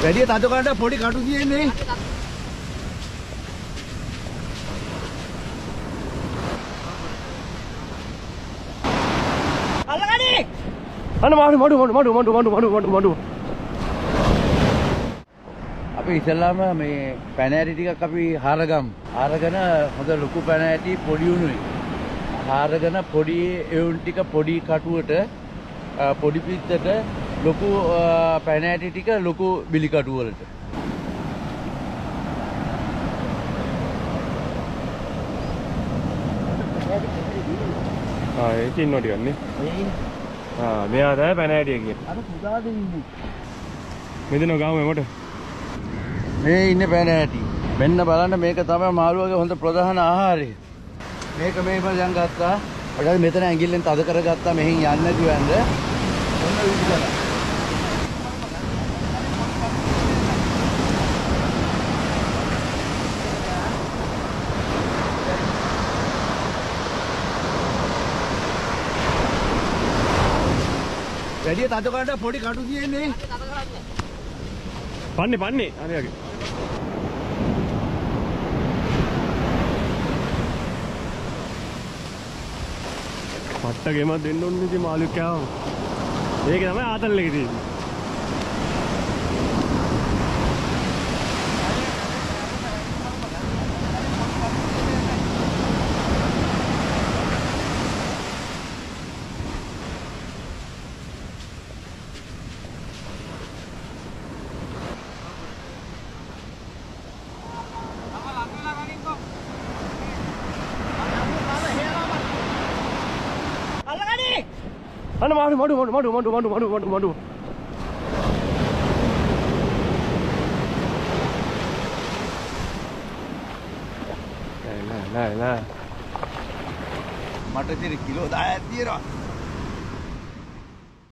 වැඩි තද කරන්න පොඩි කටු තියෙන්නේ. අල්ලගනි. අන්න මඩු. අපි ඉස්සල්ලාම මේ පැන ඇටි ටිකක් අපි හාරගමු. හාරගෙන හොඳ ලොකු පැන ඇටි පොඩි උණුයි. හාරගෙන පොඩි එවුන් ටික පොඩි කටුවට පොඩි පිටට ලොකු පැන ඇටි ටික ලොකු බිලි කටු වලට. ඒක ඉන්නෝ ටිකක් නේ. මෙයා තමයි පැන ඇටිය කියන්නේ. අර පුදාද ඉන්නේ. මෙතන ගාමු එමට. මේ ඉන්නේ පැන ඇටි. මෙන්න බලන්න මේක තමයි මාළුවගේ හොඳ ප්‍රධාන ආහාරය. මේක මේක දැන් ගත්තා. ඔයාලා මෙතන ඇඟිල්ලෙන් තද කරගත්තා මෙහෙන් යන්න කිව්වන්ද. ඔන්න විදිහට. වැඩි තද කරන්න පොඩි කටු තියෙන්නේ. පන්නේ හරියගේ. පට්ට ගෙමක් දෙන්න ඕනේ ඉතින් මාළුවෙක් කෑවම. මේක තමයි ආතල් එකේ තියෙන්නේ. අන්න මඩු. නෑ. මට ඉතින් කිලෝ 10ක් තියෙනවා.